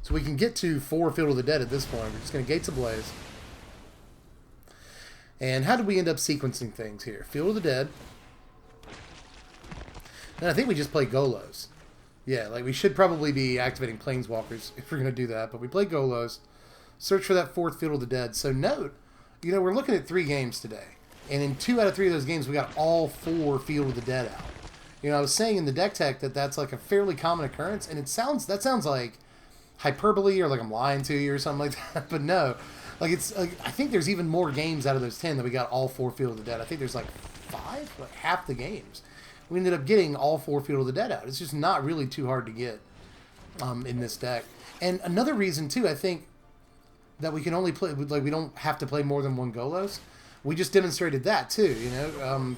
So we can get to 4 Field of the Dead at this point. We're just going to Gates of Blaze. And how did we end up sequencing things here? Field of the Dead. And I think we just play Golos. Yeah, like we should probably be activating Planeswalkers if we're going to do that. But we play Golos. Search for that 4th Field of the Dead. So note, you know, we're looking at 3 games today. And in 2 out of 3 of those games, we got all 4 Field of the Dead out. You know, I was saying in the deck tech that that's like a fairly common occurrence. And that sounds like hyperbole or like I'm lying to you or something like that. But no. Like it's like I think there's even more games out of those 10 that we got all 4 Field of the Dead. I think there's like 5, like half the games. We ended up getting all 4 Field of the Dead out. It's just not really too hard to get in this deck. And another reason too, I think that we can only play like we don't have to play more than 1 Golos. We just demonstrated that too. You know,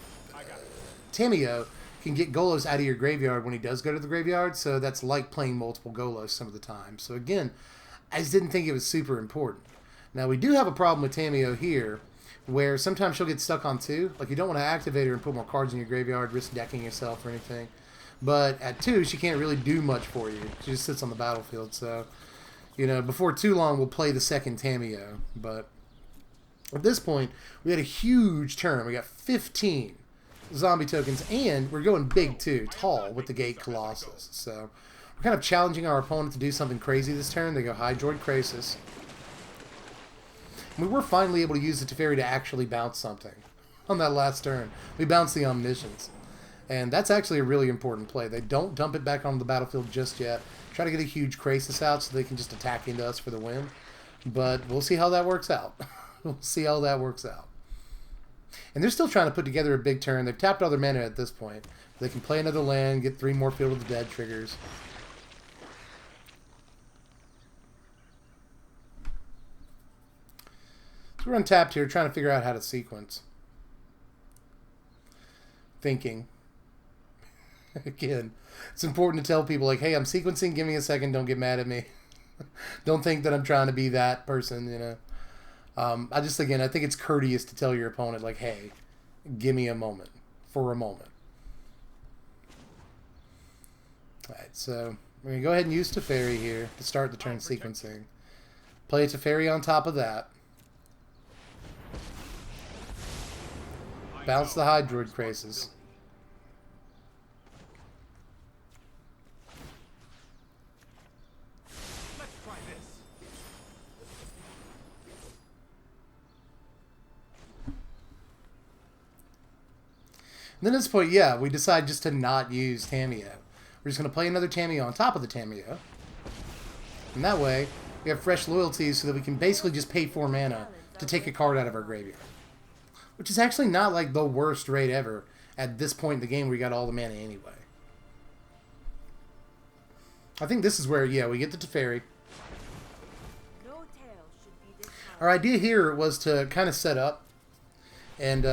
Tamiyo can get Golos out of your graveyard when he does go to the graveyard. So that's like playing multiple Golos some of the time. So again, I just didn't think it was super important. Now, we do have a problem with Tamiyo here, where sometimes she'll get stuck on 2. Like, you don't want to activate her and put more cards in your graveyard, risk decking yourself or anything. But at 2, she can't really do much for you. She just sits on the battlefield. So, you know, before too long, we'll play the second Tamiyo. But at this point, we had a huge turn. We got 15 zombie tokens, and we're going big, too, tall with the Gate Colossus. So, we're kind of challenging our opponent to do something crazy this turn. They go Hydroid Grixis. We were finally able to use the Teferi to actually bounce something on that last turn. We bounced the Omniscience. And that's actually a really important play. They don't dump it back on the battlefield just yet. Try to get a huge Grixis out so they can just attack into us for the win. But we'll see how that works out. We'll see how that works out. And they're still trying to put together a big turn. They've tapped all their mana at this point. They can play another land, get 3 more Field of the Dead triggers. We're untapped here, trying to figure out how to sequence. Thinking. Again, it's important to tell people, like, hey, I'm sequencing, give me a second, don't get mad at me. Don't think that I'm trying to be that person, you know. I think it's courteous to tell your opponent, like, hey, give me a moment, for a moment. Alright, so we're going to go ahead and use Teferi here to start the turn sequencing. Play a Teferi on top of that. Bounce the Hydroid Grixis. Let's try this. And then at this point, yeah, we decide just to not use Tamiyo. We're just going to play another Tamiyo on top of the Tamiyo. And that way, we have fresh loyalties so that we can basically just pay 4 mana to take a card out of our graveyard. Which is actually not like the worst rate ever at this point in the game where we got all the mana anyway. I think this is where, yeah, we get the Teferi. Our idea here was to kind of set up and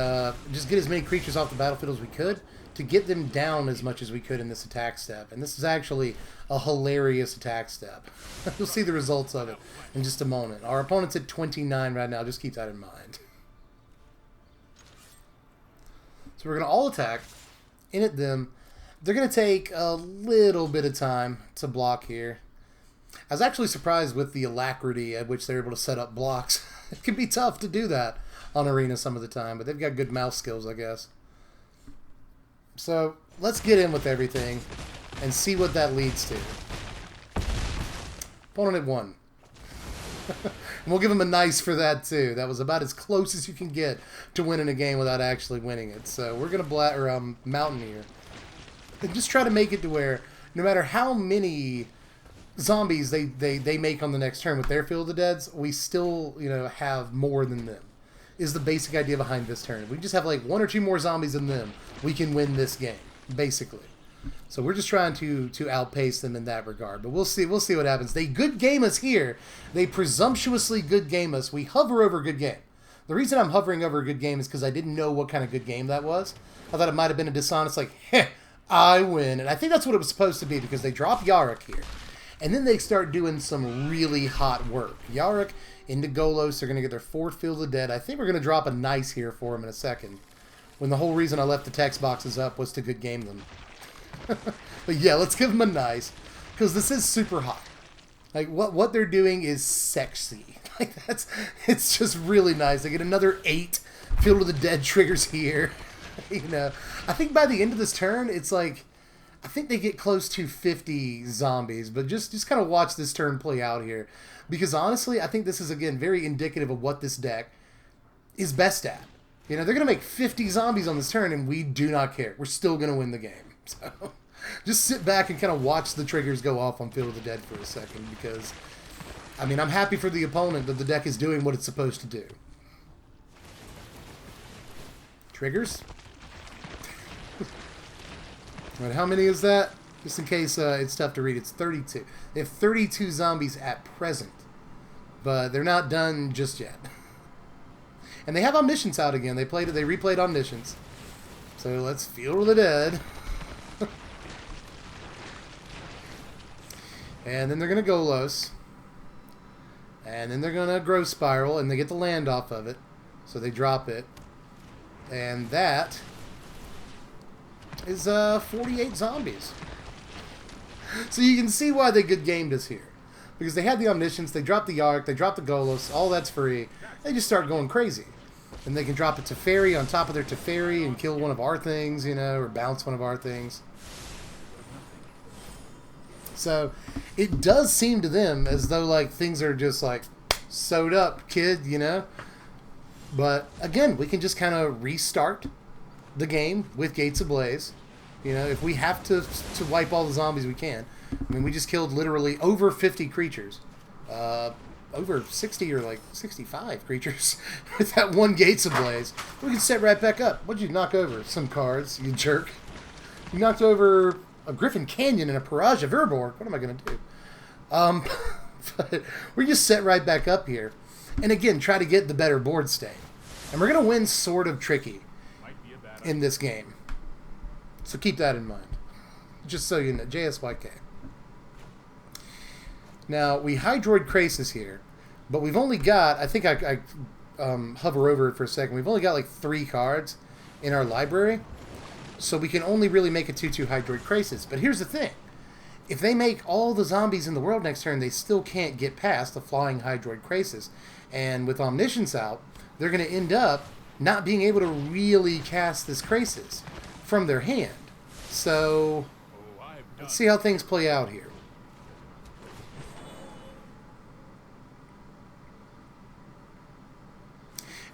just get as many creatures off the battlefield as we could to get them down as much as we could in this attack step. And this is actually a hilarious attack step. You'll see the results of it in just a moment. Our opponent's at 29 right now. Just keep that in mind. So we're going to all attack, in at them. They're going to take a little bit of time to block here. I was actually surprised with the alacrity at which they're able to set up blocks. It can be tough to do that on Arena some of the time, but they've got good mouse skills, I guess. So let's get in with everything and see what that leads to. Opponent at 1. And we'll give him a nice for that too. That was about as close as you can get to winning a game without actually winning it. So we're going to Mountaineer. And just try to make it to where no matter how many zombies they make on the next turn with their Field of Deads, we still, have more than them. Is the basic idea behind this turn. If we just have like 1 or 2 more zombies than them, we can win this game, basically. So we're just trying to outpace them in that regard. But we'll see what happens. They good game us here. They presumptuously good game us. We hover over good game. The reason I'm hovering over a good game is because I didn't know what kind of good game that was. I thought it might have been a dishonest, like, heh, I win. And I think that's what it was supposed to be, because they drop Yarok here. And then they start doing some really hot work. Yarok into Golos. They're going to get their 4th Field of Dead. I think we're going to drop a nice here for them in a second. When the whole reason I left the text boxes up was to good game them. But yeah, let's give them a nice. Because this is super hot. Like, what they're doing is sexy. Like, it's just really nice. They get another 8 Field of the Dead triggers here. I think by the end of this turn, it's like, I think they get close to 50 zombies, but just kind of watch this turn play out here. Because honestly, I think this is, again, very indicative of what this deck is best at. They're going to make 50 zombies on this turn, and we do not care. We're still going to win the game. So just sit back and kind of watch the triggers go off on Field of the Dead for a second, because, I'm happy for the opponent that the deck is doing what it's supposed to do. Triggers. All right, how many is that? Just in case it's tough to read, it's 32. They have 32 zombies at present, but they're not done just yet. And they have Omniscience out again. They replayed Omniscience. So let's Field the Dead. And then they're going to Golos. And then they're going to Growth Spiral, and they get the land off of it. So they drop it. And that is 48 zombies. So you can see why they good gamed us here. Because they had the Omniscience, they dropped the Yark, they dropped the Golos, all that's free. They just start going crazy. And they can drop a Teferi on top of their Teferi and kill one of our things, or bounce one of our things. So it does seem to them as though like things are just like sewed up, kid, But again, we can just kind of restart the game with Gates Ablaze. If we have to wipe all the zombies, we can. We just killed literally over 50 creatures. Over 60 or like 65 creatures with that one Gates Ablaze. We can set right back up. What'd you knock over? Some cards, you jerk. You knocked over a Griffin Canyon and a Paraja Verborg. What am I going to do? But we're just set right back up here. And again, try to get the better board state. And we're going to win sort of tricky in this game. So keep that in mind. Just so you know. JSYK. Now, we Hydroid Grixis here. But we've only got, I think I hover over it for a second. We've only got like 3 cards in our library. So we can only really make a 2/2 Hydroid Grixis. But here's the thing. If they make all the zombies in the world next turn, they still can't get past the flying Hydroid Grixis. And with Omniscience out, they're going to end up not being able to really cast this Grixis from their hand. So let's see how things play out here.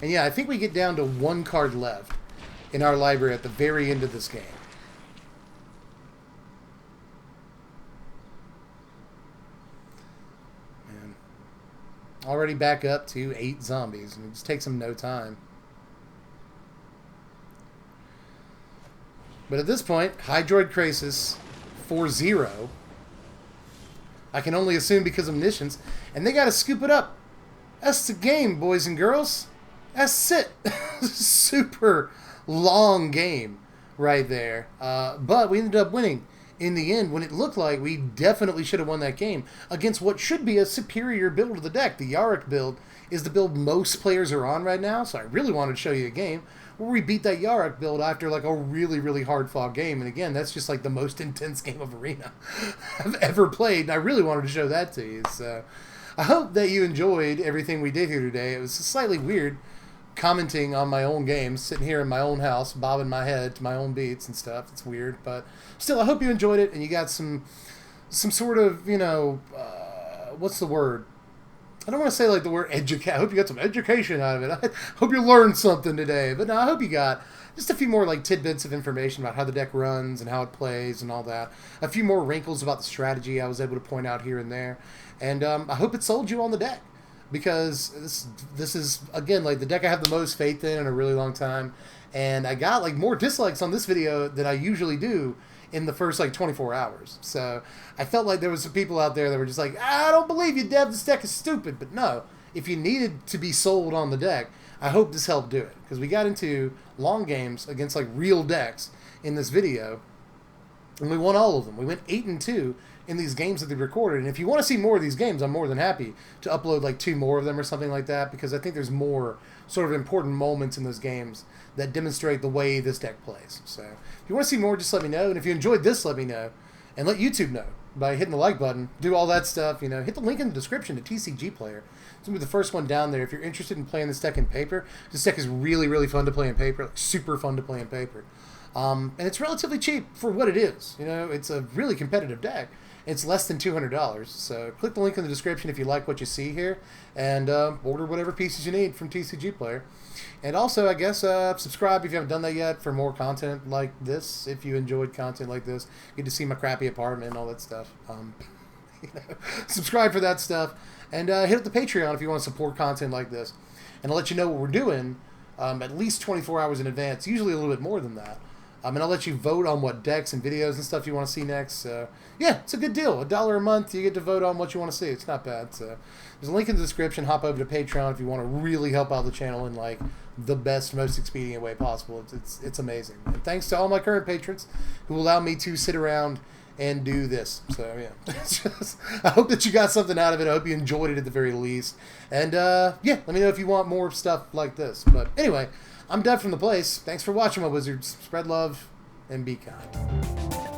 And yeah, I think we get down to 1 card left in our library at the very end of this game. Man. Already back up to 8 zombies, and it just takes them no time. But at this point, Hydroid Grixis 4-0. I can only assume because of Omniscience, and they got to scoop it up. That's the game, boys and girls. That's it. Super long game right there. But we ended up winning in the end when it looked like we definitely should have won that game against what should be a superior build of the deck. The Yarick build is the build most players are on right now, so I really wanted to show you a game where we beat that Yarick build after like a really, really hard-fought game. And again, that's just like the most intense game of Arena I've ever played, and I really wanted to show that to you. So I hope that you enjoyed everything we did here today. It was slightly weird commenting on my own games, sitting here in my own house, bobbing my head to my own beats and stuff. It's weird, but still, I hope you enjoyed it and you got some sort of, you know, what's the word? I don't want to say like the word educate. I hope you got some education out of it. I hope you learned something today. But no, I hope you got just a few more like tidbits of information about how the deck runs and how it plays and all that. A few more wrinkles about the strategy I was able to point out here and there. And I hope it sold you on the deck, because this is, again, like the deck I have the most faith in a really long time. And I got like more dislikes on this video than I usually do in the first like 24 hours. So I felt like there was some people out there that were just like, I don't believe you, Dev, this deck is stupid. But no, if you needed to be sold on the deck, I hope this helped do it, because we got into long games against like real decks in this video, and we won all of them. We went 8-2 in these games that they recorded. And if you want to see more of these games, I'm more than happy to upload like 2 more of them or something like that, because I think there's more sort of important moments in those games that demonstrate the way this deck plays. So if you want to see more, just let me know. And if you enjoyed this, let me know. And let YouTube know by hitting the like button. Do all that stuff. You know, hit the link in the description to TCG Player. It's going to be the first one down there. If you're interested in playing this deck in paper, this deck is really, really fun to play in paper. Like, super fun to play in paper. And it's relatively cheap for what it is. You know, it's a really competitive deck. It's less than $200. So click the link in the description if you like what you see here, and order whatever pieces you need from TCG Player. And also, I guess, subscribe if you haven't done that yet for more content like this. If you enjoyed content like this, you get to see my crappy apartment and all that stuff. You know, subscribe for that stuff. And hit up the Patreon if you want to support content like this. And I'll let you know what we're doing at least 24 hours in advance, usually a little bit more than that. And I'll let you vote on what decks and videos and stuff you want to see next. Yeah, it's a good deal. $1 a month, you get to vote on what you want to see. It's not bad. So there's a link in the description. Hop over to Patreon if you want to really help out the channel in like the best, most expedient way possible. It's amazing. And thanks to all my current patrons who allow me to sit around and do this. So yeah, I hope that you got something out of it. I hope you enjoyed it at the very least. And yeah, let me know if you want more stuff like this. But anyway, I'm Dev from the place. Thanks for watching, my wizards. Spread love and be kind.